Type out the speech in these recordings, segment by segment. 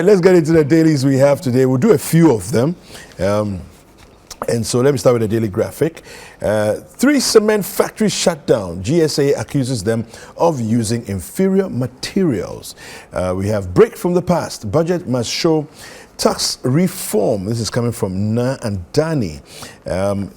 Let's get into the dailies we have today. We'll do a few of them. And so let me start with the daily graphic. 3 cement factories shut down. GSA accuses them of using inferior materials. We have break from the past. Budget must show tax reform. This is coming from Na and Dani.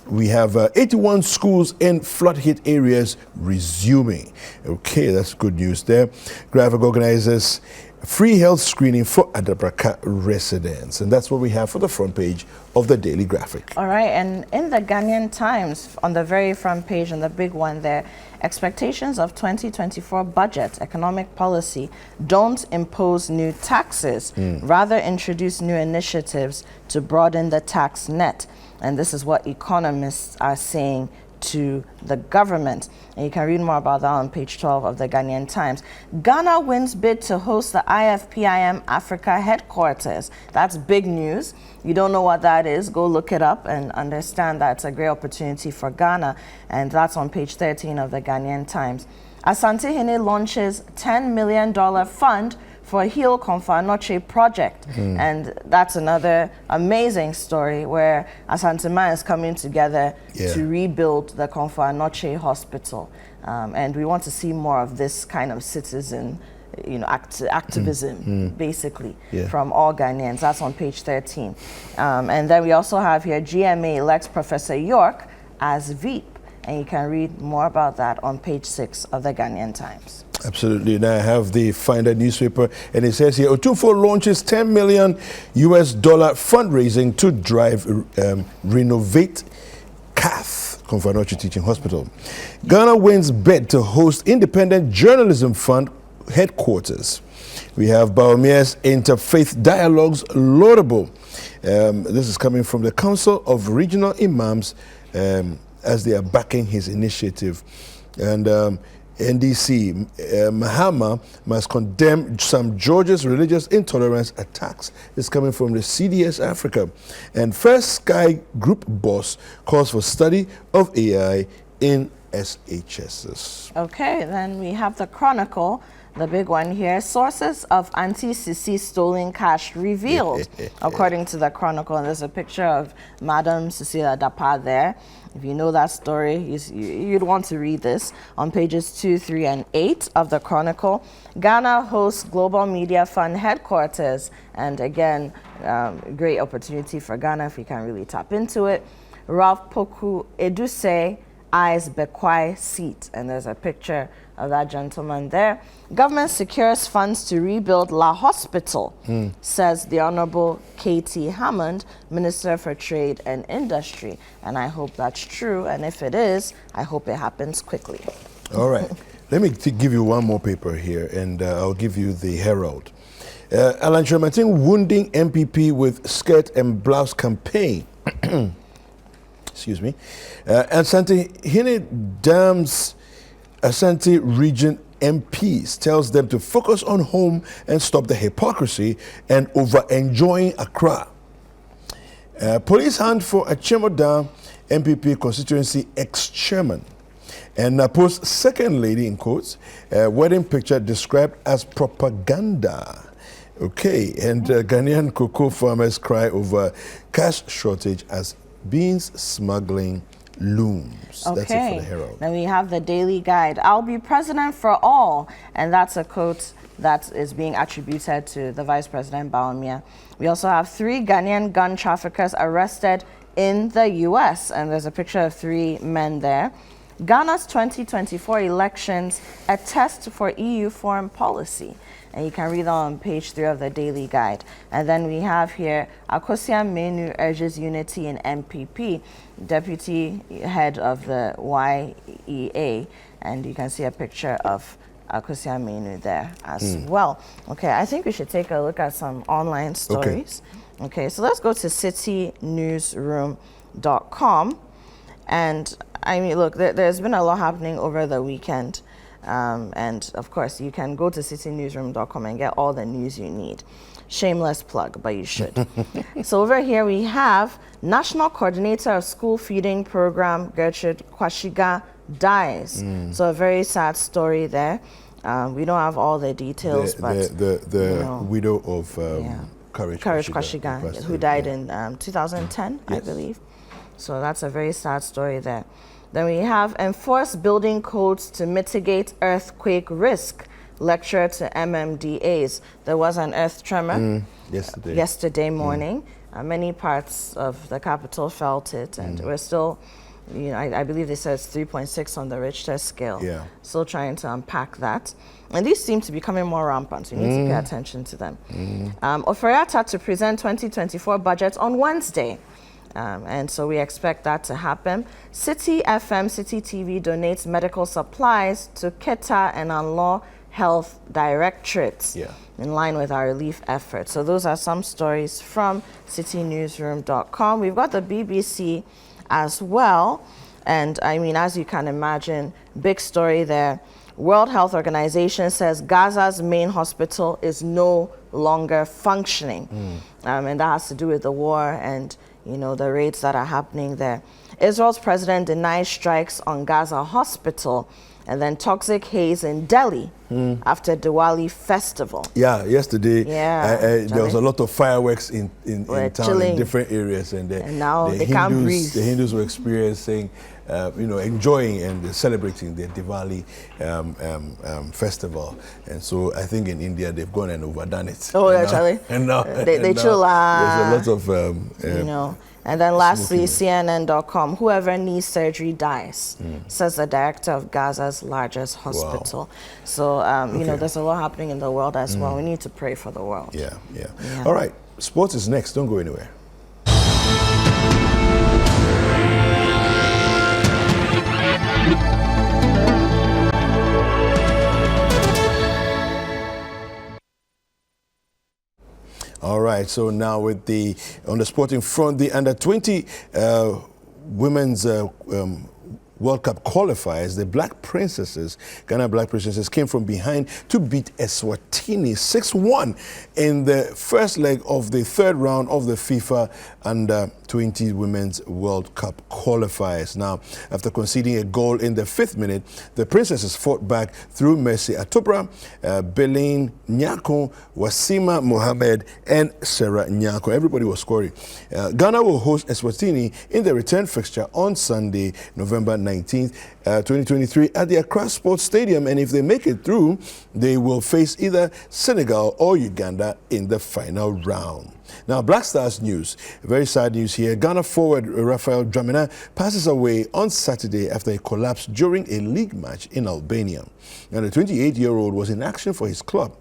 We have 81 schools in flood-hit areas resuming. Okay, that's good news there. Graphic organizers free health screening for Adabraka residents. And that's what we have for the front page of the daily graphic. All right, and in the Ghanaian Times, on the very front page, and the big one there, expectations of 2024 budget, economic policy, don't impose new taxes, rather introduce new initiatives to broaden the tax net. And this is what economists are saying to the government. And you can read more about that on page 12 of the Ghanaian Times. Ghana wins bid to host the IFPIM Africa headquarters. That's big news. You don't know what that is, go look it up and understand that it's a great opportunity for Ghana. And that's on page 13 of the Ghanaian Times. Asante Hene launches $10 million fund for Heal Komfa Noche project. And that's another amazing story where Asantema is coming together to rebuild the Komfa Noche hospital. And we want to see more of this kind of citizen activism, basically, from all Ghanaians. That's on page 13. And then we also have here GMA elects Professor York as VEP. And you can read more about that on page 6 of the Ghanaian Times. Absolutely. Now I have the Finder newspaper, and it says here, Otumfuo launches $10 million fundraising to drive renovate CAF, Komfa Noche Teaching Hospital. Ghana wins bid to host Independent Journalism Fund headquarters. We have Baomia's interfaith dialogues laudable. This is coming from the Council of Regional Imams as they are backing his initiative. And NDC, Mahama must condemn some Georgia's religious intolerance attacks. It's coming from the CDS Africa. And First Sky Group boss calls for study of AI in SHSs. Okay, then we have the Chronicle, the big one here. Sources of anti-Sisi stolen cash revealed, according to the Chronicle. And there's a picture of Madam Cecilia Dapa there. If you know that story, you'd want to read this on pages 2, 3, and 8 of the Chronicle. Ghana hosts Global Media Fund headquarters. And again, great opportunity for Ghana if we can really tap into it. Ralph Poku Eduse eyes Bekwai seat. And there's a picture of that gentleman there. Government secures funds to rebuild La Hospital, says the Honorable K.T. Hammond, Minister for Trade and Industry. And I hope that's true. And if it is, I hope it happens quickly. All right. Let me give you one more paper here, and I'll give you the Herald. Alan Chematin wounding MPP with skirt and blouse campaign. Excuse me. And Asante Hene dams Asante region MPs, tells them to focus on home and stop the hypocrisy and over-enjoying Accra. Police hunt for Achemoda MPP constituency ex-chairman. And Napo's second lady, in quotes, wedding picture described as propaganda. Okay, and Ghanaian cocoa farmers cry over cash shortage as beans smuggling looms. Okay. That's it for the Herald. Then we have the Daily Guide. I'll be president for all. And that's a quote that is being attributed to the Vice President Baumia. We also have 3 Ghanaian gun traffickers arrested in the U.S. And there's a picture of 3 men there. Ghana's 2024 elections, a test for EU foreign policy. And you can read that on page 3 of the Daily Guide. And then we have here, Akosia Menu urges unity in MPP, deputy head of the YEA. And you can see a picture of Akosia Menu there as well. Okay, I think we should take a look at some online stories. Okay, so let's go to citynewsroom.com. And I mean, look, there's been a lot happening over the weekend. And of course, you can go to citynewsroom.com and get all the news you need. Shameless plug, but you should. So over here we have National Coordinator of School Feeding Program, Gertrude Kwashiga, dies. So a very sad story there. We don't have all the details, but the widow of Courage Kwashigan, who died in 2010, yes. I believe. So that's a very sad story there. Then we have enforce building codes to mitigate earthquake risk. Lecture to MMDAs. There was an earth tremor yesterday morning. Many parts of the capital felt it, and we're still, I believe they said it's 3.6 on the Richter scale. Yeah. Still trying to unpack that. And these seem to be becoming more rampant, so you need to pay attention to them. Oferiata to present 2024 budget on Wednesday. And so we expect that to happen. Citi FM, Citi TV donates medical supplies to Keta and Anlaw Health Directorates in line with our relief efforts. So those are some stories from citynewsroom.com. We've got the BBC as well. And I mean, as you can imagine, big story there. World Health Organization says Gaza's main hospital is no longer functioning. And that has to do with the war and the raids that are happening there. Israel's president denies strikes on Gaza hospital, and then toxic haze in Delhi after Diwali festival. Yeah, yesterday there was a lot of fireworks in town in different areas, and now they can't breathe. The Hindus were experiencing, enjoying and celebrating the Diwali festival. And so I think in India they've gone and overdone it. Oh, actually. And now they chill out. There's a lot of And then lastly, CNN.com, whoever needs surgery dies, says the director of Gaza's largest hospital. Wow. So, there's a lot happening in the world as well. We need to pray for the world. Yeah. All right, sports is next. Don't go anywhere. All right, so now on the sporting front, the under-20 women's World Cup qualifiers, the Ghana Black Princesses came from behind to beat Eswatini 6-1 in the first leg of the third round of the FIFA Under-20 Women's World Cup qualifiers. Now, after conceding a goal in the 5th minute, the Princesses fought back through Mercy Atobra, Beline Nyako, Wasima Mohammed, and Sarah Nyako. Everybody was scoring. Ghana will host Eswatini in the return fixture on Sunday, November 19th, 2023 at the Accra Sports Stadium, and if they make it through, they will face either Senegal or Uganda in the final round. Now, Black Stars news, very sad news here. Ghana forward Raphael Dramina passes away on Saturday after he collapsed during a league match in Albania. Now, the 28-year-old was in action for his club,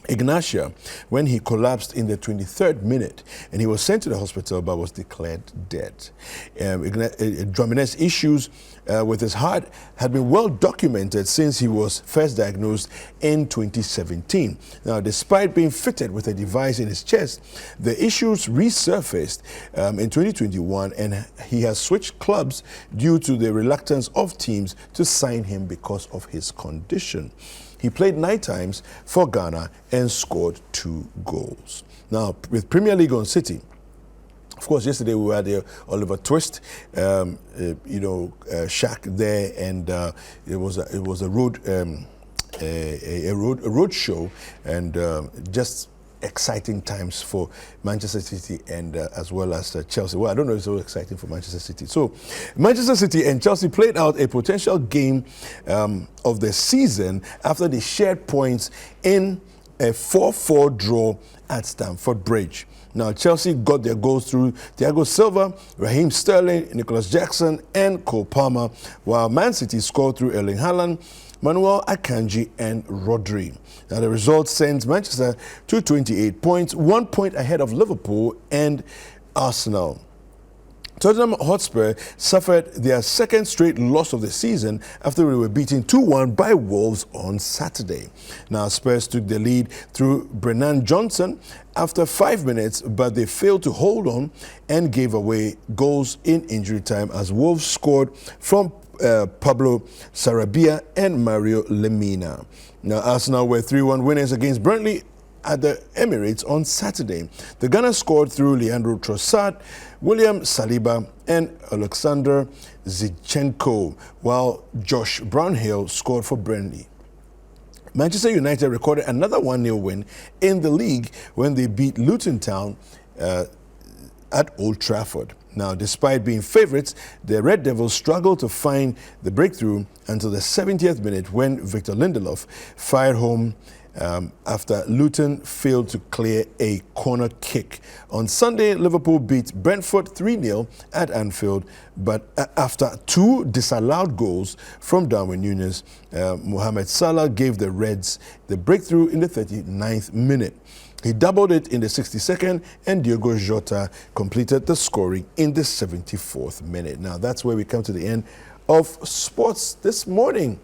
Ignatia, when he collapsed in the 23rd minute, and he was sent to the hospital but was declared dead. Dramina's issues with his heart had been well documented since he was first diagnosed in 2017. Now, despite being fitted with a device in his chest, the issues resurfaced in 2021, and he has switched clubs due to the reluctance of teams to sign him because of his condition. He played 9 times for Ghana and scored 2 goals. Now, with Premier League on Citi, of course, yesterday we had the Oliver Twist, shack there, and it was a road show, and just exciting times for Manchester City and as well as Chelsea. Well, I don't know if it's so exciting for Manchester City. So, Manchester City and Chelsea played out a potential game of the season after they shared points in a 4-4 draw at Stamford Bridge. Now, Chelsea got their goals through Thiago Silva, Raheem Sterling, Nicholas Jackson, and Cole Palmer, while Man City scored through Erling Haaland, Manuel Akanji, and Rodri. Now, the result sends Manchester to 28 points, 1 point ahead of Liverpool and Arsenal. Tottenham Hotspur suffered their second straight loss of the season after they were beaten 2-1 by Wolves on Saturday. Now, Spurs took the lead through Brennan Johnson after 5 minutes, but they failed to hold on and gave away goals in injury time as Wolves scored from Pablo Sarabia and Mario Lemina. Now, Arsenal were 3-1 winners against Burnley at the Emirates on Saturday. The Gunners scored through Leandro Trossard, William Saliba, and Alexander Zinchenko, while Josh Brownhill scored for Burnley. Manchester United recorded another 1-0 win in the league when they beat Luton Town at Old Trafford. Now, despite being favourites, the Red Devils struggled to find the breakthrough until the 70th minute when Victor Lindelof fired home after Luton failed to clear a corner kick. On Sunday, Liverpool beat Brentford 3-0 at Anfield, but after 2 disallowed goals from Darwin Núñez, Mohamed Salah gave the Reds the breakthrough in the 39th minute. He doubled it in the 62nd, and Diogo Jota completed the scoring in the 74th minute. Now, that's where we come to the end of sports this morning.